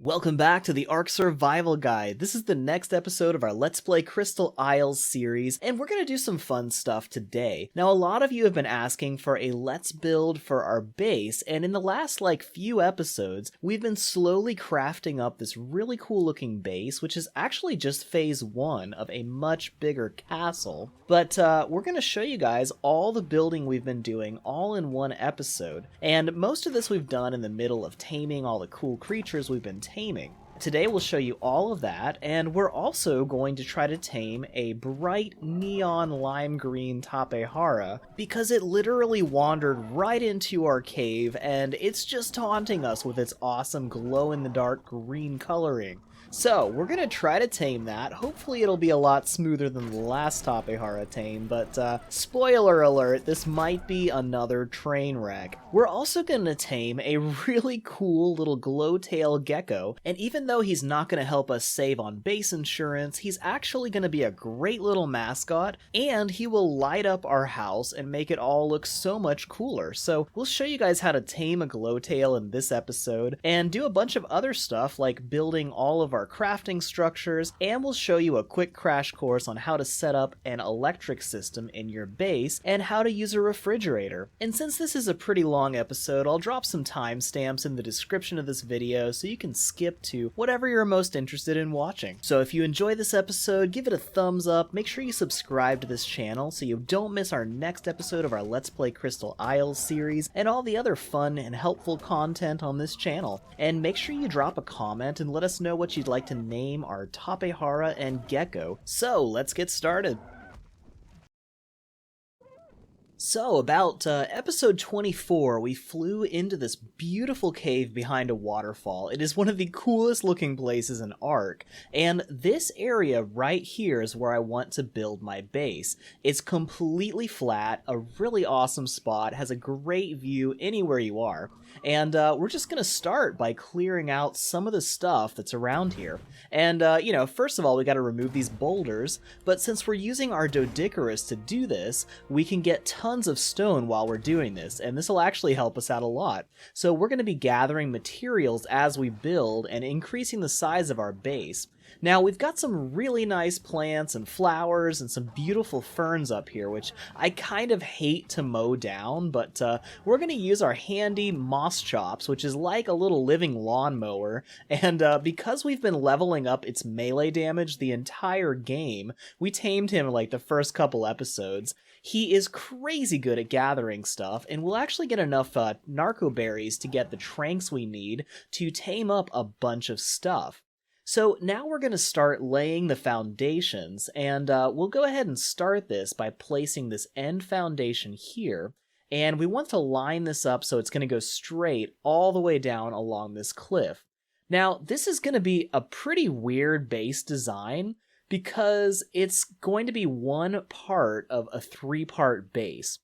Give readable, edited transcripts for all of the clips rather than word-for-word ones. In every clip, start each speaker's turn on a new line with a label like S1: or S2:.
S1: Welcome back to the Ark Survival Guide. This is the next episode of our Let's Play Crystal Isles series, and we're going to do some fun stuff today. Now, a lot of you have been asking for a let's build for our base, and in the last few episodes, we've been slowly crafting up this really cool looking base, which is actually just phase 1 of a much bigger castle. But we're going to show you guys all the building we've been doing all in one episode, and most of this we've done in the middle of taming all the cool creatures we've been taming. Today we'll show you all of that, and we're also going to try to tame a bright neon lime green Tapejara because it literally wandered right into our cave and it's just taunting us with its awesome glow-in-the-dark green coloring. So, we're going to try to tame that. Hopefully it'll be a lot smoother than the last Tapejara tame, but spoiler alert, this might be another train wreck. We're also going to tame a really cool little Glowtail gecko, and even though he's not going to help us save on base insurance, he's actually going to be a great little mascot, and he will light up our house and make it all look so much cooler. So, we'll show you guys how to tame a Glowtail in this episode, and do a bunch of other stuff like building all of our crafting structures, and we'll show you a quick crash course on how to set up an electric system in your base and how to use a refrigerator. And since this is a pretty long episode, I'll drop some timestamps in the description of this video so you can skip to whatever you're most interested in watching. So if you enjoy this episode, give it a thumbs up, make sure you subscribe to this channel so you don't miss our next episode of our Let's Play Crystal Isles series and all the other fun and helpful content on this channel. And make sure you drop a comment and let us know what you'd like to name our Tapejara and gecko. So let's get started. So, about episode 24, we flew into this beautiful cave behind a waterfall. It is one of the coolest looking places in Ark, and this area right here is where I want to build my base. It's completely flat, a really awesome spot, has a great view anywhere you are, and we're just going to start by clearing out some of the stuff that's around here. And, first of all, we got to remove these boulders, but since we're using our Doedicurus to do this, we can get tons of stone while we're doing this, and this will actually help us out a lot. So we're going to be gathering materials as we build and increasing the size of our base. Now, we've got some really nice plants and flowers and some beautiful ferns up here, which I kind of hate to mow down, but we're going to use our handy moss chops, which is like a little living lawnmower, and because we've been leveling up its melee damage the entire game, we tamed him in the first couple episodes. He is crazy good at gathering stuff, and we'll actually get enough narco berries to get the tranks we need to tame up a bunch of stuff. So now we're going to start laying the foundations, and we'll go ahead and start this by placing this end foundation here, and we want to line this up so it's going to go straight all the way down along this cliff. Now, this is going to be a pretty weird base design, because it's going to be one part of a 3-part base.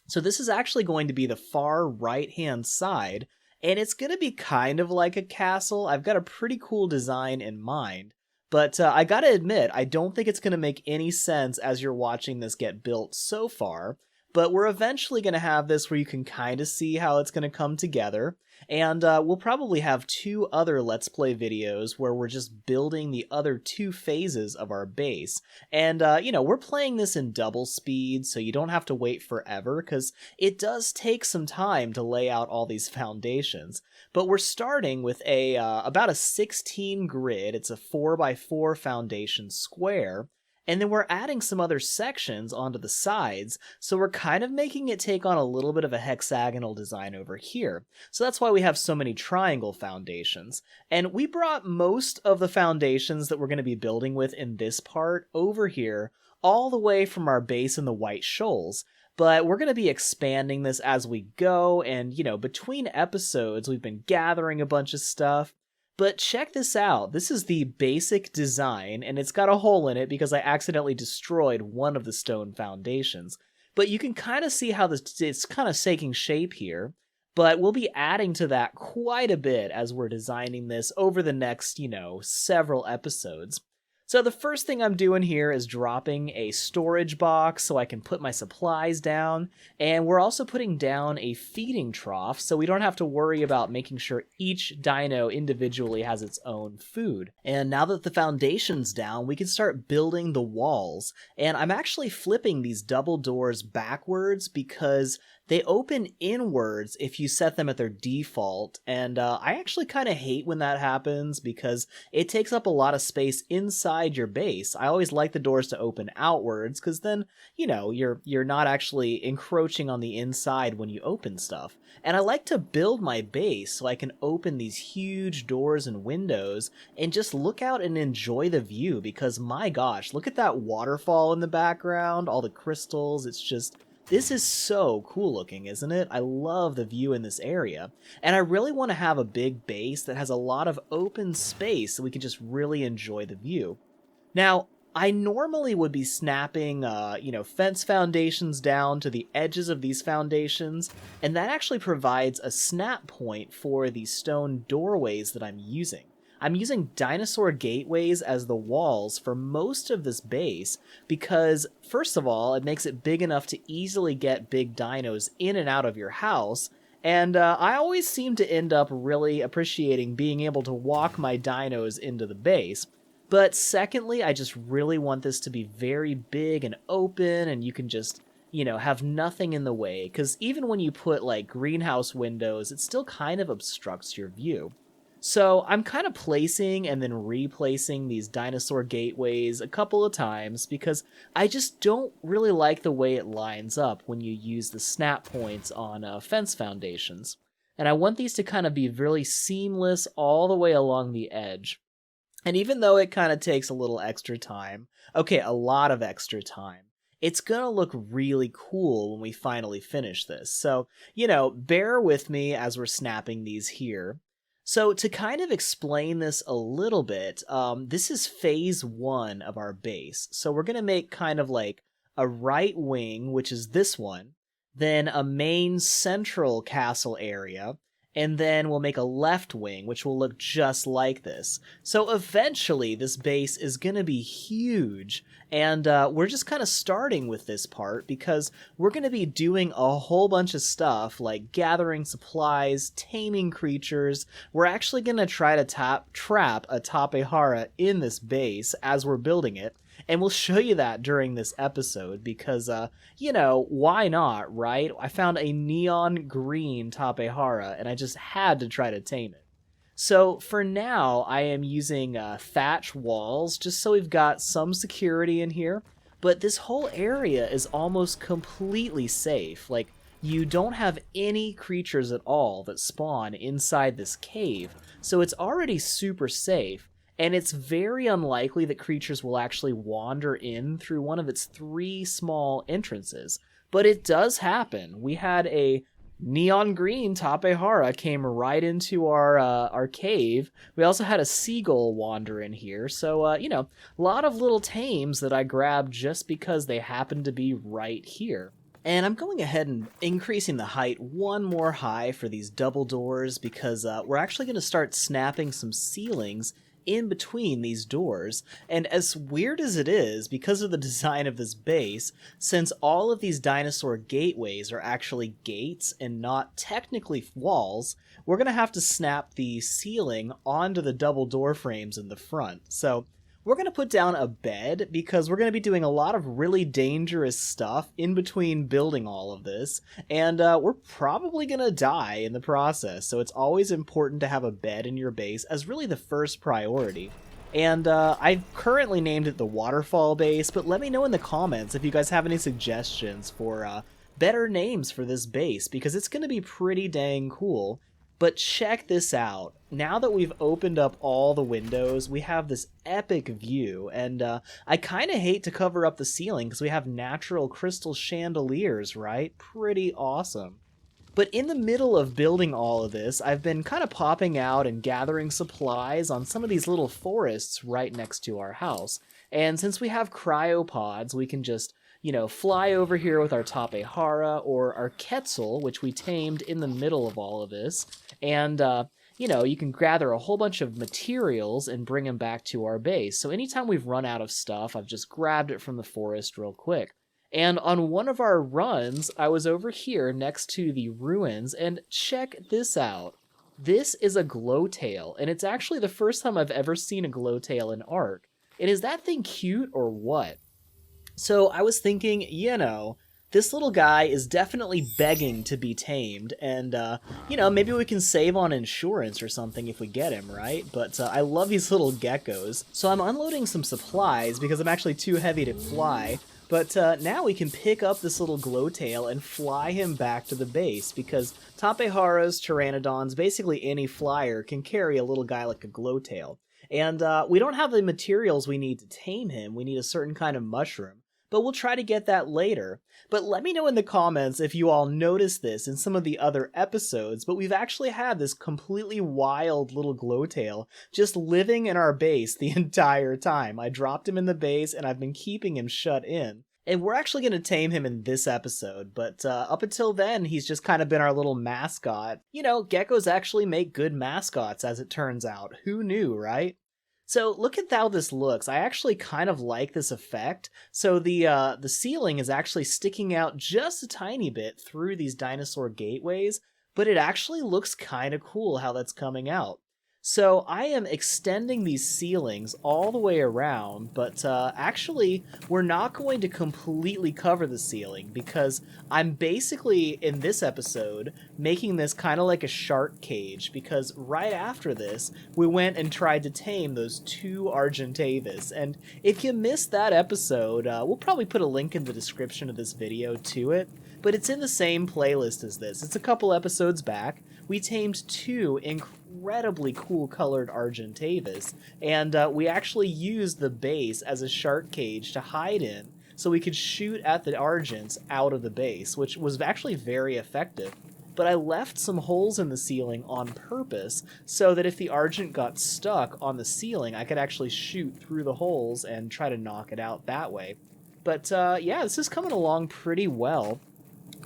S1: So this is actually going to be the far right-hand side, and it's going to be kind of like a castle. I've got a pretty cool design in mind, but I gotta admit, I don't think it's going to make any sense as you're watching this get built so far, but we're eventually going to have this where you can kind of see how it's going to come together. And we'll probably have 2 other Let's Play videos where we're just building the other 2 phases of our base. And, we're playing this in double speed, so you don't have to wait forever, because it does take some time to lay out all these foundations. But we're starting with about a 16 grid. It's a 4x4 foundation square. And then we're adding some other sections onto the sides, so we're kind of making it take on a little bit of a hexagonal design over here. So that's why we have so many triangle foundations. And we brought most of the foundations that we're going to be building with in this part over here, all the way from our base in the White Shoals. But we're going to be expanding this as we go, and, between episodes, we've been gathering a bunch of stuff. But check this out, this is the basic design, and it's got a hole in it because I accidentally destroyed one of the stone foundations. But you can kind of see how it's kind of taking shape here, but we'll be adding to that quite a bit as we're designing this over the next, several episodes. So the first thing I'm doing here is dropping a storage box so I can put my supplies down, and we're also putting down a feeding trough so we don't have to worry about making sure each dino individually has its own food. And now that the foundation's down, we can start building the walls. And I'm actually flipping these double doors backwards because they open inwards if you set them at their default, and I actually kind of hate when that happens because it takes up a lot of space inside your base. I always like the doors to open outwards because then, you know, you're not actually encroaching on the inside when you open stuff. And I like to build my base so I can open these huge doors and windows and just look out and enjoy the view because my gosh, look at that waterfall in the background, all the crystals, it's just... This is so cool looking, isn't it? I love the view in this area. And I really want to have a big base that has a lot of open space so we can just really enjoy the view. Now, I normally would be snapping, fence foundations down to the edges of these foundations, and that actually provides a snap point for the stone doorways that I'm using. I'm using dinosaur gateways as the walls for most of this base because, first of all, it makes it big enough to easily get big dinos in and out of your house, and I always seem to end up really appreciating being able to walk my dinos into the base. But secondly, I just really want this to be very big and open, and you can just, have nothing in the way, because even when you put, like, greenhouse windows, it still kind of obstructs your view. So I'm kind of placing and then replacing these dinosaur gateways a couple of times because I just don't really like the way it lines up when you use the snap points on fence foundations. And I want these to kind of be really seamless all the way along the edge. And even though it kind of takes a little extra time, a lot of extra time, it's gonna look really cool when we finally finish this. So, bear with me as we're snapping these here. So to kind of explain this a little bit, this is phase 1 of our base. So we're going to make kind of like a right wing, which is this one, then a main central castle area, and then we'll make a left wing, which will look just like this. So eventually this base is going to be huge, and we're just kind of starting with this part because we're going to be doing a whole bunch of stuff like gathering supplies, taming creatures. We're actually going to try to trap a Tapejara in this base as we're building it. And we'll show you that during this episode because, why not, right? I found a neon green Tapejara and I just had to try to tame it. So for now, I am using thatch walls just so we've got some security in here. But this whole area is almost completely safe. Like, you don't have any creatures at all that spawn inside this cave. So it's already super safe. And it's very unlikely that creatures will actually wander in through one of its 3 small entrances. But it does happen. We had a neon green Tapejara came right into our cave. We also had a seagull wander in here. So, a lot of little tames that I grabbed just because they happened to be right here. And I'm going ahead and increasing the height one more high for these double doors because we're actually going to start snapping some ceilings in between these doors. And as weird as it is, because of the design of this base, since all of these dinosaur gateways are actually gates and not technically walls, we're going to have to snap the ceiling onto the double door frames in the front. So we're going to put down a bed because we're going to be doing a lot of really dangerous stuff in between building all of this, and we're probably going to die in the process, so it's always important to have a bed in your base as really the first priority. And I've currently named it the Waterfall Base, but let me know in the comments if you guys have any suggestions for better names for this base, because it's going to be pretty dang cool. But check this out. Now that we've opened up all the windows, we have this epic view, and I kind of hate to cover up the ceiling because we have natural crystal chandeliers, right? Pretty awesome. But in the middle of building all of this, I've been kind of popping out and gathering supplies on some of these little forests right next to our house. And since we have cryopods, we can just fly over here with our Tapejara or our Quetzal, which we tamed in the middle of all of this. And you can gather a whole bunch of materials and bring them back to our base. So anytime we've run out of stuff, I've just grabbed it from the forest real quick. And on one of our runs, I was over here next to the ruins, and check this out. This is a Glowtail, and it's actually the first time I've ever seen a Glowtail in Ark. And is that thing cute or what? So I was thinking, this little guy is definitely begging to be tamed, and, maybe we can save on insurance or something if we get him, right? But I love these little geckos. So I'm unloading some supplies because I'm actually too heavy to fly. But now we can pick up this little Glowtail and fly him back to the base, because Tapejaras, Pteranodons, basically any flyer can carry a little guy like a Glowtail. And we don't have the materials we need to tame him. We need a certain kind of mushroom, but we'll try to get that later. But let me know in the comments if you all noticed this in some of the other episodes, but we've actually had this completely wild little Glowtail just living in our base the entire time. I dropped him in the base, and I've been keeping him shut in. And we're actually going to tame him in this episode, but up until then, he's just kind of been our little mascot. Geckos actually make good mascots, as it turns out. Who knew, right? So look at how this looks. I actually kind of like this effect. So the ceiling is actually sticking out just a tiny bit through these dinosaur gateways, but it actually looks kind of cool how that's coming out. So I am extending these ceilings all the way around, but actually we're not going to completely cover the ceiling, because I'm basically, in this episode, making this kind of like a shark cage, because right after this, we went and tried to tame those 2 Argentavis, and if you missed that episode, we'll probably put a link in the description of this video to it, but it's in the same playlist as this. It's a couple episodes back. We tamed 2 incredibly cool colored Argentavis, and we actually used the base as a shark cage to hide in, so we could shoot at the Argents out of the base, which was actually very effective. But I left some holes in the ceiling on purpose, so that if the Argent got stuck on the ceiling, I could actually shoot through the holes and try to knock it out that way. But yeah, this is coming along pretty well.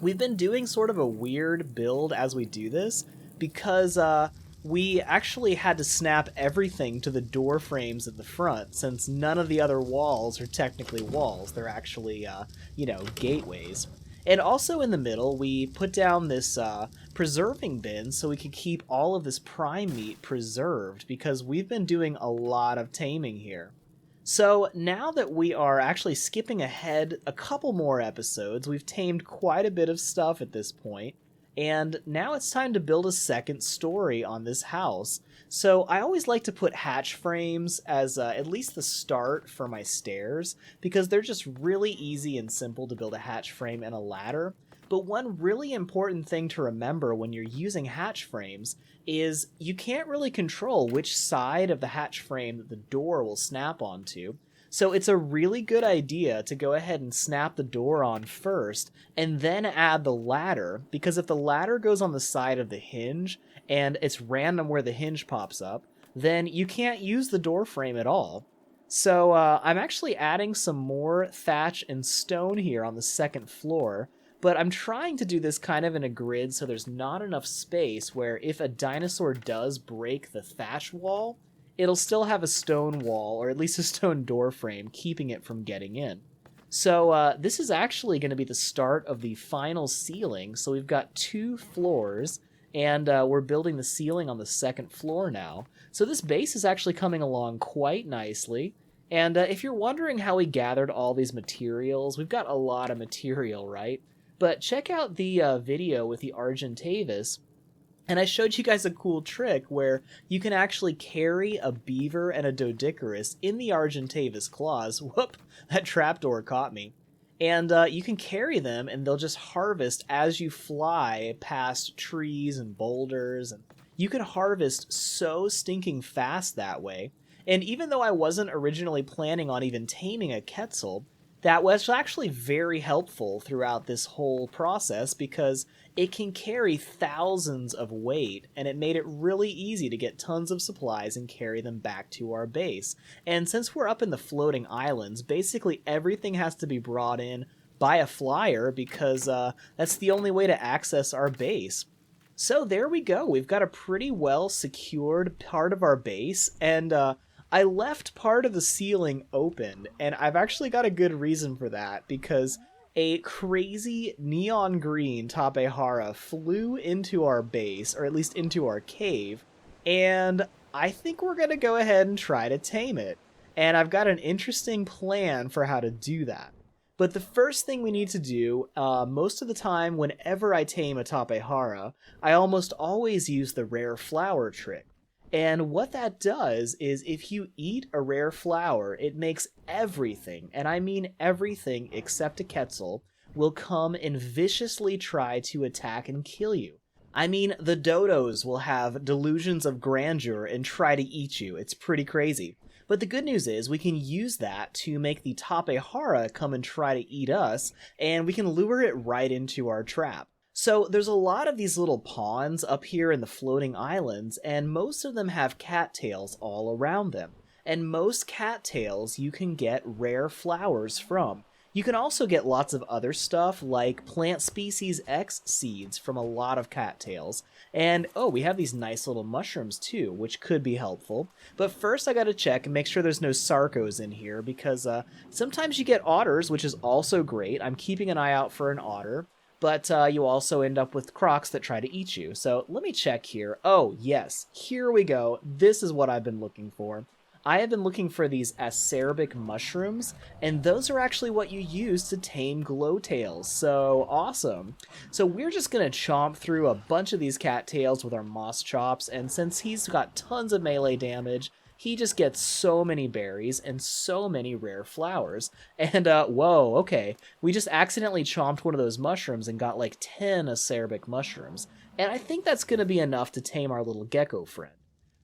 S1: We've been doing sort of a weird build as we do this, because we actually had to snap everything to the door frames at the front, since none of the other walls are technically walls. They're actually, gateways. And also in the middle, we put down this preserving bin so we could keep all of this prime meat preserved, because we've been doing a lot of taming here. So now that we are actually skipping ahead a couple more episodes, we've tamed quite a bit of stuff at this point, and now it's time to build a second story on this house. So I always like to put hatch frames as at least the start for my stairs, because they're just really easy and simple to build a hatch frame and a ladder. But one really important thing to remember when you're using hatch frames is you can't really control which side of the hatch frame that the door will snap onto. So it's a really good idea to go ahead and snap the door on first and then add the ladder, because if the ladder goes on the side of the hinge and it's random where the hinge pops up, then you can't use the door frame at all. So I'm actually adding some more thatch and stone here on the second floor, but I'm trying to do this kind of in a grid so there's not enough space where if a dinosaur does break the thatch wall, it'll still have a stone wall, or at least a stone door frame, keeping it from getting in. So this is actually going to be the start of the final ceiling. So we've got 2 floors, and we're building the ceiling on the second floor now. So this base is actually coming along quite nicely. And if you're wondering how we gathered all these materials, we've got a lot of material, right? But check out the video with the Argentavis, and I showed you guys a cool trick where you can actually carry a beaver and a Doedicurus in the Argentavis claws. Whoop, that trapdoor caught me. And you can carry them, and they'll just harvest as you fly past trees and boulders, and you can harvest so stinking fast that way. And even though I wasn't originally planning on even taming a Quetzal, that was actually very helpful throughout this whole process, because it can carry thousands of weight, and it made it really easy to get tons of supplies and carry them back to our base. And since we're up in the floating islands, basically everything has to be brought in by a flyer, because that's the only way to access our base. So there we go. We've got a pretty well secured part of our base, and I left part of the ceiling open, and I've actually got a good reason for that, because a crazy neon green Tapejara flew into our base, or at least into our cave, and I think we're going to go ahead and try to tame it. And I've got an interesting plan for how to do that. But the first thing we need to do, most of the time whenever I tame a Tapejara, I almost always use the rare flower trick. And what that does is if you eat a rare flower, it makes everything, and I mean everything except a Quetzal, will come and viciously try to attack and kill you. I mean, the dodos will have delusions of grandeur and try to eat you. It's pretty crazy. But the good news is we can use that to make the Tapejara come and try to eat us, and we can lure it right into our trap. So there's a lot of these little ponds up here in the floating islands, and most of them have cattails all around them. And most cattails you can get rare flowers from. You can also get lots of other stuff like plant species X seeds from a lot of cattails. And oh, we have these nice little mushrooms too, which could be helpful. But first I gotta check and make sure there's no Sarcos in here, because sometimes you get otters, which is also great. I'm keeping an eye out for an otter. But you also end up with crocs that try to eat you. So let me check here. Oh, yes, here we go. This is what I've been looking for. I have been looking for these acerbic mushrooms, and those are actually what you use to tame glowtails. So awesome. So we're just going to chomp through a bunch of these cattails with our moss chops, and since he's got tons of melee damage, he just gets so many berries and so many rare flowers. And, whoa, okay. We just accidentally chomped one of those mushrooms and got like 10 acerbic mushrooms. And I think that's going to be enough to tame our little gecko friend.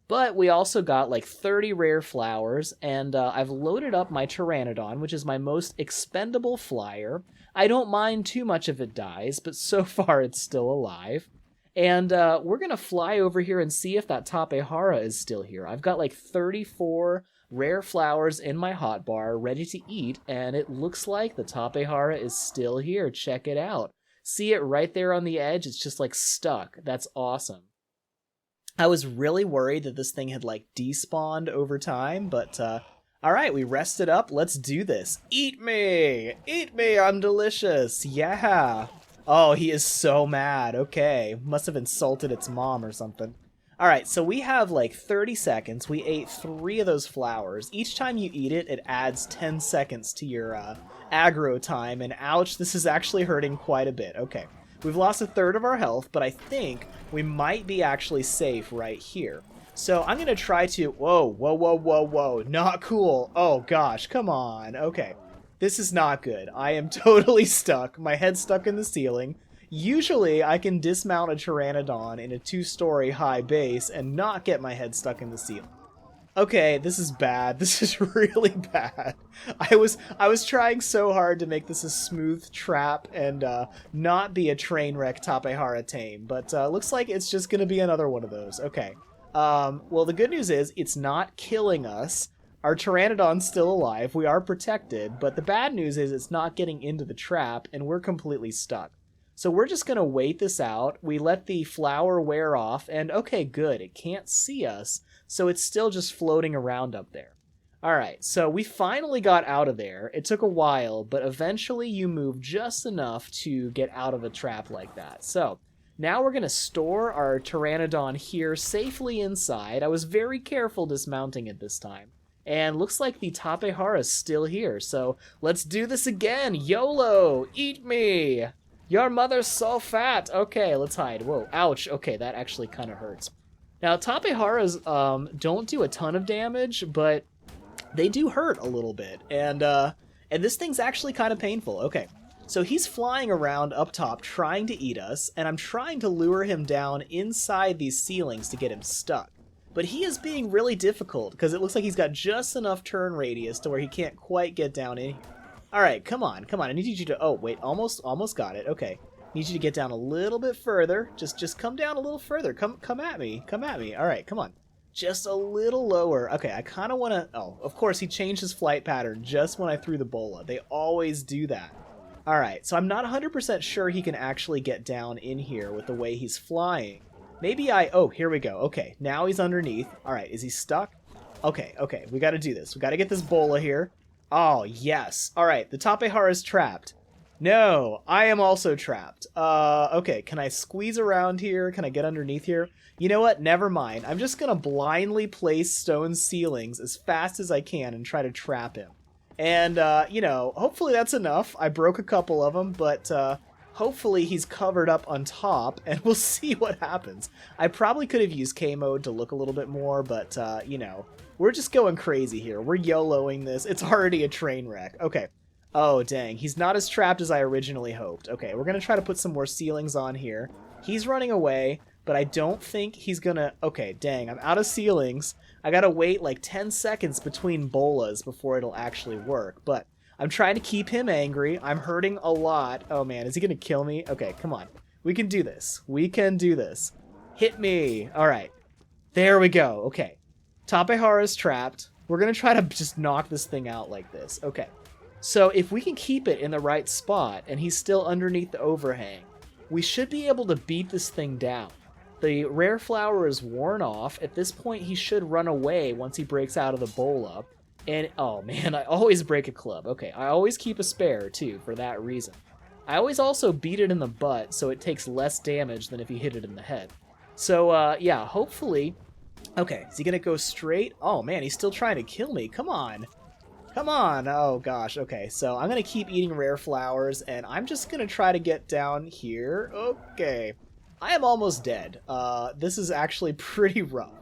S1: But we also got like 30 rare flowers, and I've loaded up my Pteranodon, which is my most expendable flyer. I don't mind too much if it dies, but so far it's still alive. And we're going to fly over here and see if that Tapejara is still here. I've got like 34 rare flowers in my hotbar ready to eat, and it looks like the Tapejara is still here. Check it out. See it right there on the edge? It's just like stuck. That's awesome. I was really worried that this thing had like despawned over time, but alright, we rested up. Let's do this. Eat me! Eat me! I'm delicious! Yeah! Oh, he is so mad. Okay. Must have insulted its mom or something. Alright, so we have like 30 seconds. We ate 3 of those flowers. Each time you eat it, it adds 10 seconds to your aggro time, and ouch, this is actually hurting quite a bit. Okay. We've lost a third of our health, but I think we might be actually safe right here. So I'm going to try to... Whoa, whoa, whoa, whoa, whoa. Not cool. Oh, gosh. Come on. Okay. This is not good. I am totally stuck. My head's stuck in the ceiling. Usually, I can dismount a Pteranodon in a 2-story high base and not get my head stuck in the ceiling. Okay, this is bad. This is really bad. I was trying so hard to make this a smooth trap and not be a train wreck Tapejara tame, but looks like it's just gonna be another one of those. Okay. Well, the good news is it's not killing us. Our Pteranodon's still alive. We are protected, but the bad news is it's not getting into the trap, and we're completely stuck. So we're just gonna wait this out. We let the flower wear off, and okay, good. It can't see us. So it's still just floating around up there. Alright, so we finally got out of there. It took a while, but eventually you move just enough to get out of a trap like that. So, now we're going to store our Pteranodon here safely inside. I was very careful dismounting it this time. And looks like the Tapejara is still here, so let's do this again! YOLO! Eat me! Your mother's so fat! Okay, let's hide. Whoa, ouch. Okay, that actually kind of hurts. Now, Tapejaras don't do a ton of damage, but they do hurt a little bit. And this thing's actually kind of painful. Okay, so he's flying around up top trying to eat us, and I'm trying to lure him down inside these ceilings to get him stuck. But he is being really difficult, because it looks like he's got just enough turn radius to where he can't quite get down in here. Alright, come on, come on. I need you to... Oh, wait, almost got it. Okay. Need you to get down a little bit further. Just come down a little further. Come at me. Come at me. All right, come on. Just a little lower. Okay, I kind of want to... Oh, of course, he changed his flight pattern just when I threw the bola. They always do that. Alright, so I'm not 100% sure he can actually get down in here with the way he's flying. Maybe oh, here we go. Okay, now he's underneath. Alright, is he stuck? Okay, we gotta do this. We gotta get this bola here. Oh, yes. Alright, the Tapejara is trapped. No, I am also trapped. Okay, can I squeeze around here? Can I get underneath here? You know what? Never mind. I'm just gonna blindly place stone ceilings as fast as I can and try to trap him. And, you know, hopefully that's enough. I broke a couple of them, but, hopefully he's covered up on top, and we'll see what happens. I probably could have used K-mode to look a little bit more, but, you know, we're just going crazy here. We're YOLOing this. It's already a train wreck. Okay. Oh, dang. He's not as trapped as I originally hoped. Okay, we're going to try to put some more ceilings on here. He's running away, but I don't think he's going to... Okay, dang. I'm out of ceilings. I got to wait like 10 seconds between bolas before it'll actually work. But I'm trying to keep him angry. I'm hurting a lot. Oh, man. Is he going to kill me? Okay, come on. We can do this. We can do this. Hit me. All right. There we go. Okay. Tapejara's trapped. We're going to try to just knock this thing out like this. Okay. So if we can keep it in the right spot and he's still underneath the overhang, we should be able to beat this thing down. The rare flower is worn off. At this point, he should run away once he breaks out of the bola. And, oh man, I always break a club. Okay, I always keep a spare, too, for that reason. I always also beat it in the butt, so it takes less damage than if you hit it in the head. So, yeah, hopefully... Okay, is he gonna go straight? Oh man, he's still trying to kill me. Come on. Come on! Oh gosh, okay, so I'm gonna keep eating rare flowers, and I'm just gonna try to get down here. Okay. I am almost dead. This is actually pretty rough.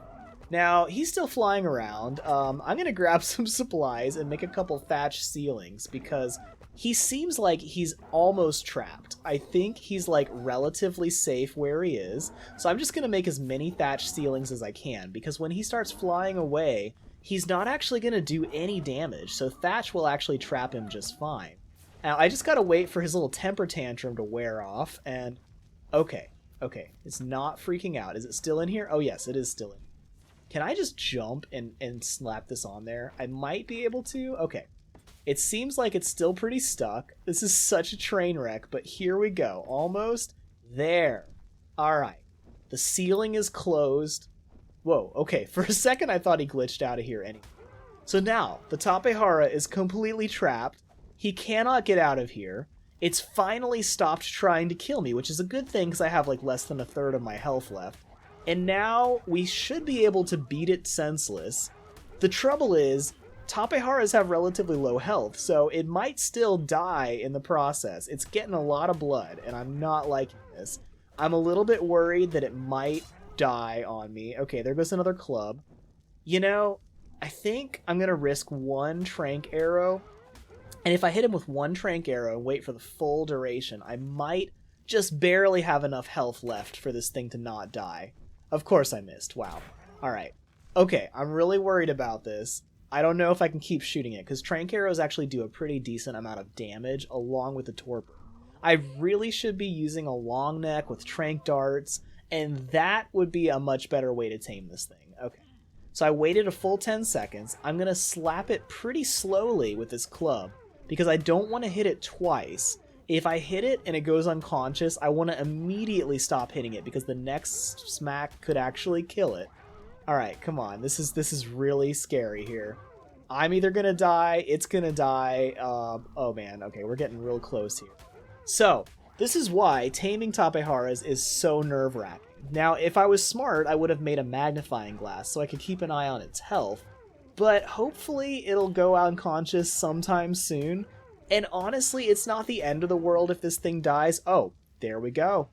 S1: Now, he's still flying around. I'm gonna grab some supplies and make a couple thatch ceilings, because he seems like he's almost trapped. I think he's, like, relatively safe where he is, so I'm just gonna make as many thatch ceilings as I can, because when he starts flying away, he's not actually going to do any damage, so thatch will actually trap him just fine. Now, I just got to wait for his little temper tantrum to wear off, and... Okay, it's not freaking out. Is it still in here? Oh, yes, it is still in here. Can I just jump and slap this on there? I might be able to. Okay. It seems like it's still pretty stuck. This is such a train wreck, but here we go. Almost there. All right. The ceiling is closed. Whoa, okay, for a second I thought he glitched out of here anyway. So now, the Tapejara is completely trapped. He cannot get out of here. It's finally stopped trying to kill me, which is a good thing because I have like less than a third of my health left. And now we should be able to beat it senseless. The trouble is, Tapejaras have relatively low health, so it might still die in the process. It's getting a lot of blood, and I'm not liking this. I'm a little bit worried that it might die on me. Okay, there goes another club. You know, I think I'm gonna risk one trank arrow, and if I hit him with one trank arrow and wait for the full duration, I might just barely have enough health left for this thing to not die. Of course I missed. Wow. Alright. Okay, I'm really worried about this. I don't know if I can keep shooting it, because trank arrows actually do a pretty decent amount of damage along with the torpor. I really should be using a long neck with trank darts, and that would be a much better way to tame this thing. Okay. So I waited a full 10 seconds. I'm going to slap it pretty slowly with this club, because I don't want to hit it twice. If I hit it and it goes unconscious, I want to immediately stop hitting it, because the next smack could actually kill it. Alright, come on. This is really scary here. I'm either going to die, it's going to die. Oh man, okay, we're getting real close here. So, this is why taming Tapejaras is so nerve-wracking. Now, if I was smart, I would have made a magnifying glass so I could keep an eye on its health, but hopefully it'll go unconscious sometime soon, and honestly, it's not the end of the world if this thing dies. Oh, there we go.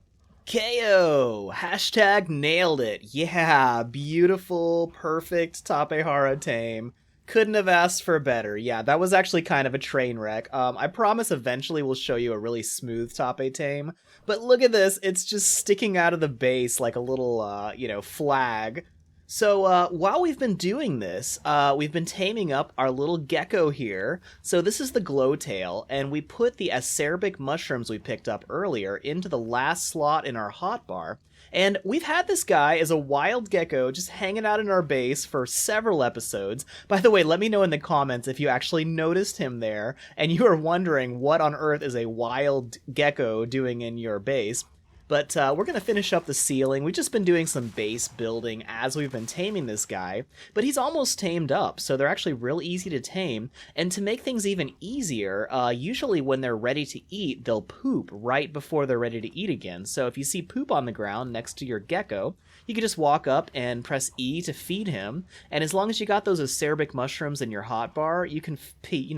S1: KO! Hashtag nailed it. Yeah, beautiful, perfect Tapejara tame. Couldn't have asked for better. Yeah, that was actually kind of a train wreck. I promise eventually we'll show you a really smooth Tape tame. But look at this, it's just sticking out of the base like a little, flag. So, while we've been doing this, we've been taming up our little gecko here. So this is the Glowtail, and we put the acerbic mushrooms we picked up earlier into the last slot in our hotbar. And we've had this guy as a wild gecko just hanging out in our base for several episodes. By the way, let me know in the comments if you actually noticed him there and you are wondering what on earth is a wild gecko doing in your base. But we're going to finish up the ceiling. We've just been doing some base building as we've been taming this guy, but he's almost tamed up, so they're actually real easy to tame. And to make things even easier, usually when they're ready to eat, they'll poop right before they're ready to eat again. So if you see poop on the ground next to your gecko, you can just walk up and press E to feed him, and as long as you got those acerbic mushrooms in your hotbar, you can,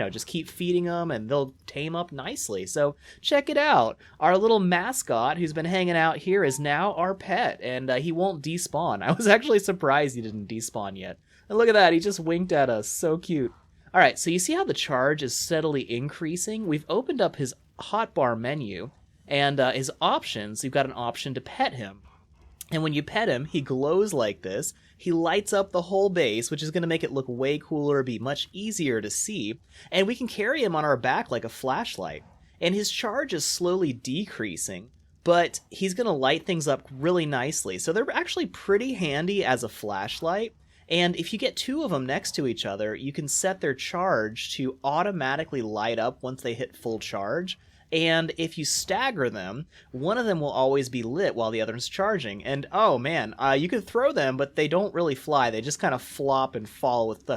S1: just keep feeding them, and they'll tame up nicely. So check it out. Our little mascot who's been hanging out here is now our pet, and he won't despawn. I was actually surprised he didn't despawn yet. And look at that, he just winked at us. So cute. All right, so you see how the charge is steadily increasing? We've opened up his hotbar menu, and his options, you've got an option to pet him. And when you pet him, he glows like this. He lights up the whole base, which is going to make it look way cooler, be much easier to see. And we can carry him on our back like a flashlight. And his charge is slowly decreasing, but he's going to light things up really nicely. So they're actually pretty handy as a flashlight. And if you get two of them next to each other, you can set their charge to automatically light up once they hit full charge. And if you stagger them, one of them will always be lit while the other is charging. And oh man, you can throw them, but they don't really fly. They just kind of flop and fall with,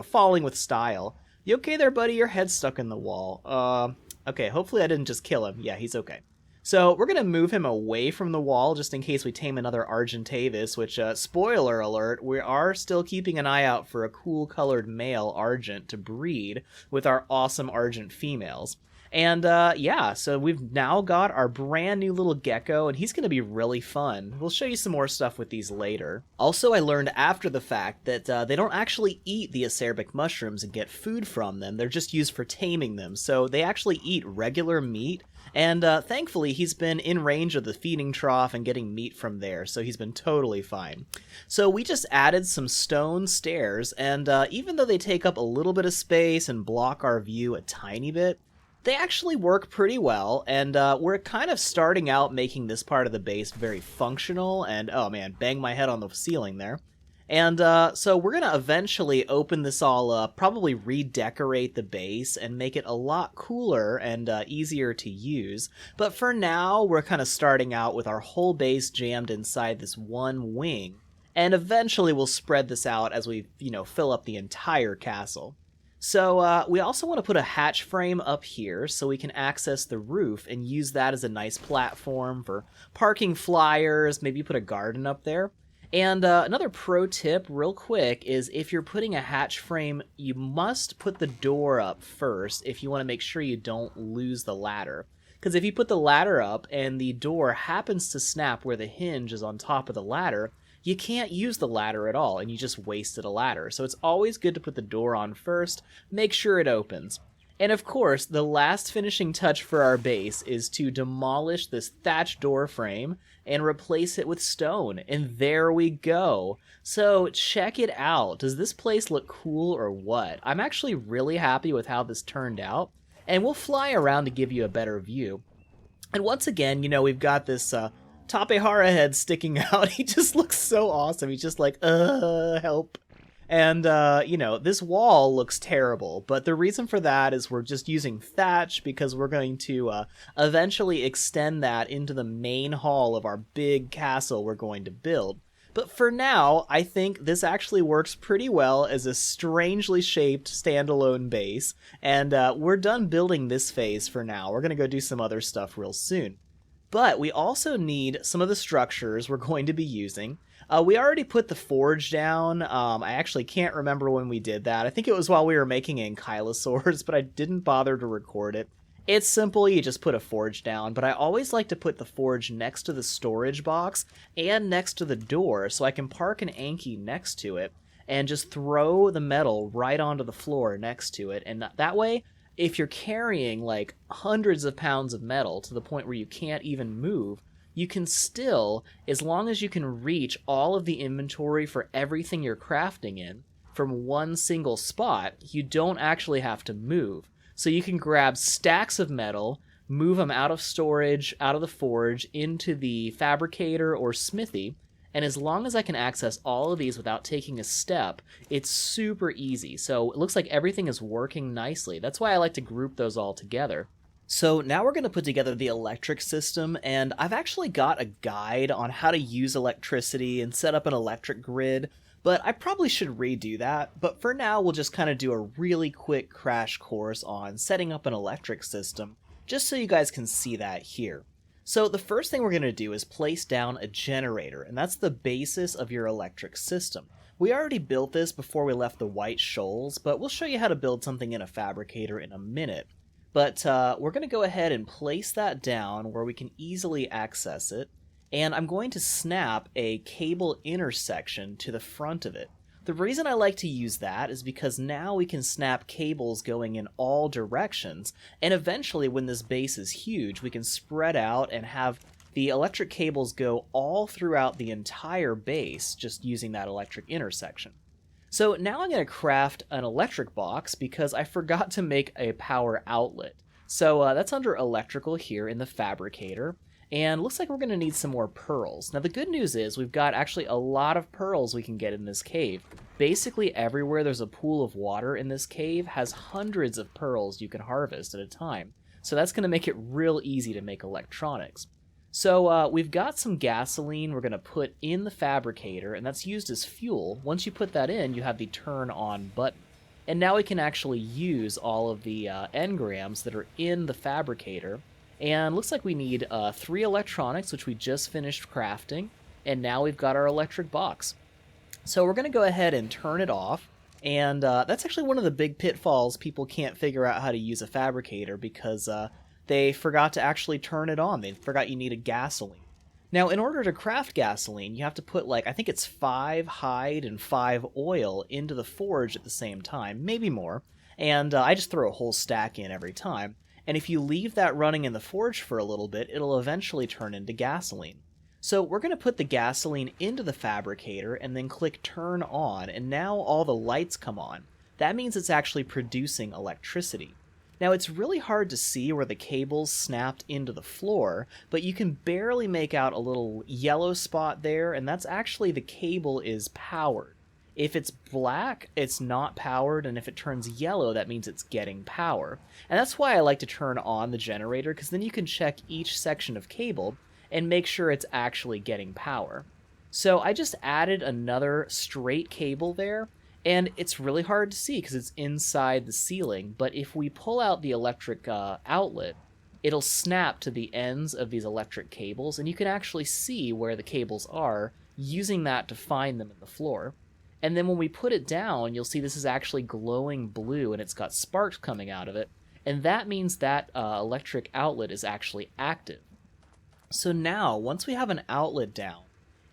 S1: falling with style. You okay there, buddy? Your head's stuck in the wall. Okay, hopefully I didn't just kill him. Yeah, he's okay. So we're going to move him away from the wall just in case we tame another Argentavis, which, spoiler alert, we are still keeping an eye out for a cool colored male Argent to breed with our awesome Argent females. And yeah, so we've now got our brand new little gecko, and he's going to be really fun. We'll show you some more stuff with these later. Also, I learned after the fact that they don't actually eat the acerbic mushrooms and get food from them. They're just used for taming them. So they actually eat regular meat. And thankfully, he's been in range of the feeding trough and getting meat from there, so he's been totally fine. So we just added some stone stairs, and even though they take up a little bit of space and block our view a tiny bit, they actually work pretty well, and we're kind of starting out making this part of the base very functional, and oh man, bang my head on the ceiling there. And so we're going to eventually open this all up, probably redecorate the base and make it a lot cooler and easier to use. But for now, we're kind of starting out with our whole base jammed inside this one wing. And eventually we'll spread this out as we, fill up the entire castle. So we also want to put a hatch frame up here so we can access the roof and use that as a nice platform for parking flyers, maybe put a garden up there. And another pro tip real quick is if you're putting a hatch frame, you must put the door up first if you want to make sure you don't lose the ladder. Because if you put the ladder up and the door happens to snap where the hinge is on top of the ladder, you can't use the ladder at all and you just wasted a ladder. So it's always good to put the door on first, make sure it opens. And of course, the last finishing touch for our base is to demolish this thatch door frame and replace it with stone. And there we go. So check it out. Does this place look cool or what? I'm actually really happy with how this turned out. And we'll fly around to give you a better view. And once again, we've got this Tapejara head sticking out. He just looks so awesome. He's just like, help. And, this wall looks terrible, but the reason for that is we're just using thatch because we're going to eventually extend that into the main hall of our big castle we're going to build. But for now, I think this actually works pretty well as a strangely shaped standalone base, and we're done building this phase for now. We're going to go do some other stuff real soon. But we also need some of the structures we're going to be using. We already put the forge down. I actually can't remember when we did that. I think it was while we were making ankylosaurs, but I didn't bother to record it. It's simple, you just put a forge down, but I always like to put the forge next to the storage box and next to the door so I can park an Anki next to it and just throw the metal right onto the floor next to it. And that way, if you're carrying like hundreds of pounds of metal to the point where you can't even move, you can still, as long as you can reach all of the inventory for everything you're crafting in from one single spot, you don't actually have to move. So you can grab stacks of metal, move them out of storage, out of the forge, into the fabricator or smithy. And as long as I can access all of these without taking a step, it's super easy. So it looks like everything is working nicely. That's why I like to group those all together. So now we're going to put together the electric system, and I've actually got a guide on how to use electricity and set up an electric grid, but I probably should redo that. But for now, we'll just kind of do a really quick crash course on setting up an electric system, just so you guys can see that here. So the first thing we're going to do is place down a generator, and that's the basis of your electric system. We already built this before we left the White Shoals, but we'll show you how to build something in a fabricator in a minute. But we're going to go ahead and place that down where we can easily access it, and I'm going to snap a cable intersection to the front of it. The reason I like to use that is because now we can snap cables going in all directions, and eventually when this base is huge, we can spread out and have the electric cables go all throughout the entire base just using that electric intersection. So now I'm going to craft an electric box because I forgot to make a power outlet. So that's under electrical here in the fabricator. And looks like we're going to need some more pearls. Now the good news is we've got actually a lot of pearls we can get in this cave. Basically everywhere there's a pool of water in this cave has hundreds of pearls you can harvest at a time. So that's going to make it real easy to make electronics. So we've got some gasoline we're going to put in the fabricator, and that's used as fuel. Once you put that in, you have the turn on button. And now we can actually use all of the engrams that are in the fabricator. And looks like we need 3 electronics, which we just finished crafting, and now we've got our electric box. So we're going to go ahead and turn it off, and that's actually one of the big pitfalls people can't figure out how to use a fabricator because they forgot to actually turn it on. They forgot you needed gasoline. Now, in order to craft gasoline, you have to put, I think it's 5 hide and 5 oil into the forge at the same time, maybe more, and I just throw a whole stack in every time. And if you leave that running in the forge for a little bit, it'll eventually turn into gasoline. So we're going to put the gasoline into the fabricator and then click turn on, and now all the lights come on. That means it's actually producing electricity. Now it's really hard to see where the cable's snapped into the floor, but you can barely make out a little yellow spot there, and that's actually the cable is powered. If it's black, it's not powered, and if it turns yellow, that means it's getting power. And that's why I like to turn on the generator, because then you can check each section of cable and make sure it's actually getting power. So I just added another straight cable there, and it's really hard to see because it's inside the ceiling, but if we pull out the electric outlet, it'll snap to the ends of these electric cables, and you can actually see where the cables are using that to find them in the floor. And then when we put it down, you'll see this is actually glowing blue, and it's got sparks coming out of it, and that means that electric outlet is actually active. So now, once we have an outlet down,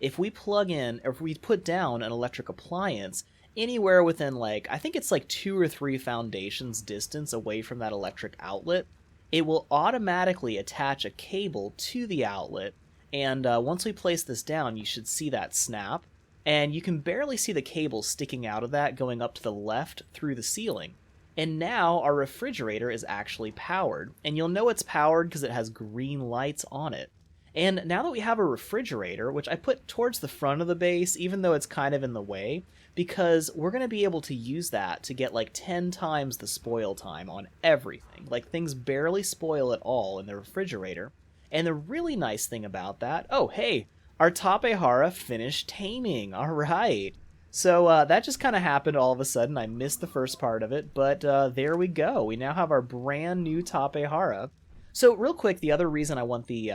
S1: if we plug in, or if we put down an electric appliance anywhere within I think it's 2 or 3 foundations distance away from that electric outlet, it will automatically attach a cable to the outlet, and once we place this down, you should see that snap, and you can barely see the cable sticking out of that going up to the left through the ceiling. And now our refrigerator is actually powered, and you'll know it's powered because it has green lights on it. And now that we have a refrigerator, which I put towards the front of the base, even though it's kind of in the way, because we're going to be able to use that to get 10 times the spoil time on everything. Things barely spoil at all in the refrigerator. And the really nice thing about that, oh hey, our Tapejara finished taming, alright. So that just kind of happened all of a sudden. I missed the first part of it, but there we go. We now have our brand new Tapejara. So real quick, the other reason I want the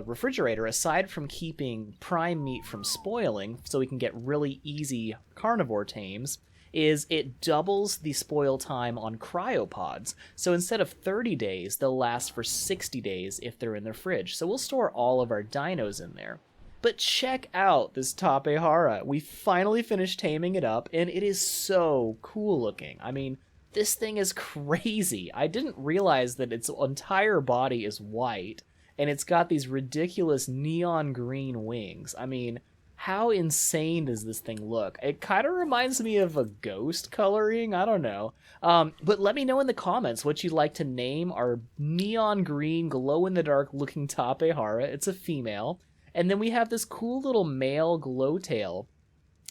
S1: refrigerator, aside from keeping prime meat from spoiling so we can get really easy carnivore tames, is it doubles the spoil time on cryopods. So instead of 30 days, they'll last for 60 days if they're in the fridge. So we'll store all of our dinos in there. But check out this Tapejara. We finally finished taming it up, and it is so cool looking. I mean, this thing is crazy. I didn't realize that its entire body is white, and it's got these ridiculous neon green wings. I mean, how insane does this thing look? It kind of reminds me of a ghost coloring. I don't know. But let me know in the comments what you'd like to name our neon green, glow-in-the-dark looking Tapejara. It's a female. And then we have this cool little male Glowtail.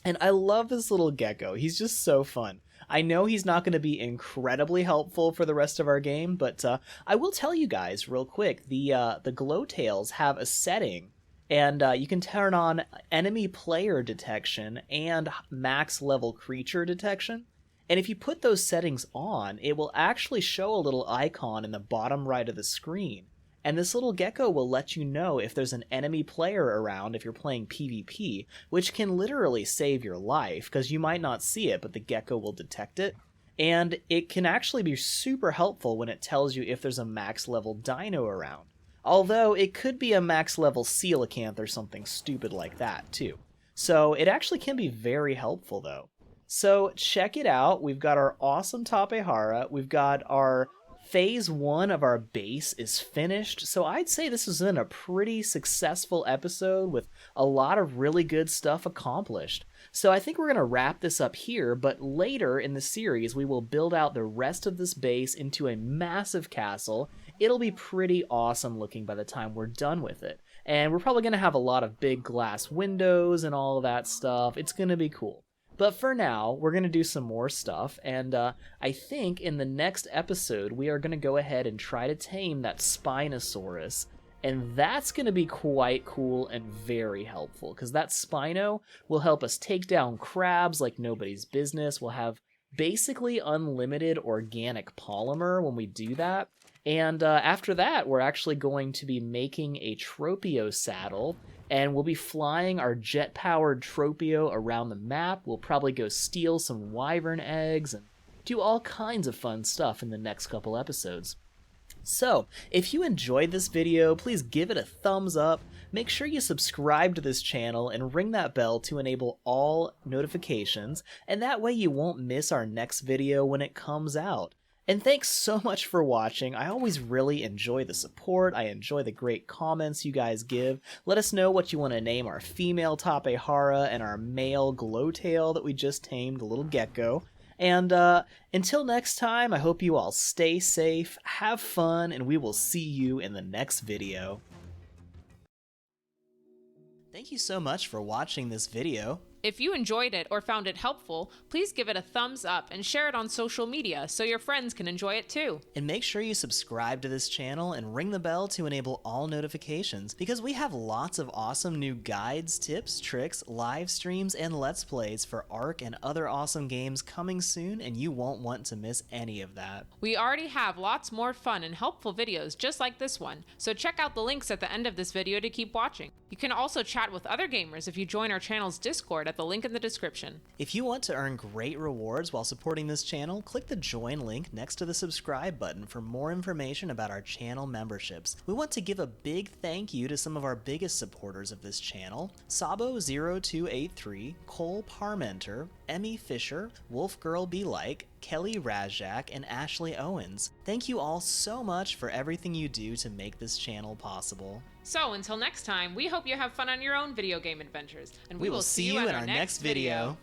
S1: And I love this little gecko. He's just so fun. I know he's not going to be incredibly helpful for the rest of our game, but I will tell you guys real quick, the Glowtails have a setting, and you can turn on enemy player detection and max level creature detection. And if you put those settings on, it will actually show a little icon in the bottom right of the screen. And this little gecko will let you know if there's an enemy player around if you're playing PvP, which can literally save your life, because you might not see it, but the gecko will detect it. And it can actually be super helpful when it tells you if there's a max level dino around. Although it could be a max level coelacanth or something stupid like that too. So it actually can be very helpful though. So check it out. We've got our awesome Tapejara. We've got our Phase 1 of our base is finished, so I'd say this has been a pretty successful episode with a lot of really good stuff accomplished. So I think we're going to wrap this up here, but later in the series we will build out the rest of this base into a massive castle. It'll be pretty awesome looking by the time we're done with it. And we're probably going to have a lot of big glass windows and all of that stuff. It's going to be cool. But for now, we're going to do some more stuff, and I think in the next episode, we are going to go ahead and try to tame that Spinosaurus, and that's going to be quite cool and very helpful, because that Spino will help us take down crabs like nobody's business. We'll have basically unlimited organic polymer when we do that, and after that, we're actually going to be making a Tropio saddle, and we'll be flying our jet-powered Tropio around the map. We'll probably go steal some wyvern eggs and do all kinds of fun stuff in the next couple episodes. So, if you enjoyed this video, please give it a thumbs up, make sure you subscribe to this channel, and ring that bell to enable all notifications, and that way you won't miss our next video when it comes out. And thanks so much for watching. I always really enjoy the support. I enjoy the great comments you guys give. Let us know what you want to name our female Tapejara and our male Glowtail that we just tamed, a little gecko. And until next time, I hope you all stay safe, have fun, and we will see you in the next video. Thank you so much for watching this video.
S2: If you enjoyed it or found it helpful, please give it a thumbs up and share it on social media so your friends can enjoy it too.
S1: And make sure you subscribe to this channel and ring the bell to enable all notifications, because we have lots of awesome new guides, tips, tricks, live streams, and Let's Plays for Ark and other awesome games coming soon, and you won't want to miss any of that.
S2: We already have lots more fun and helpful videos just like this one, so check out the links at the end of this video to keep watching. You can also chat with other gamers if you join our channel's Discord at the link in the description.
S1: If you want to earn great rewards while supporting this channel, click the join link next to the subscribe button for more information about our channel memberships. We want to give a big thank you to some of our biggest supporters of this channel: Sabo0283, Cole Parmenter, Emmy Fisher, Wolfgirl Be Like, Kelly Razjak, and Ashley Owens. Thank you all so much for everything you do to make this channel possible.
S2: So until next time, we hope you have fun on your own video game adventures, and
S1: We will see you in our next video.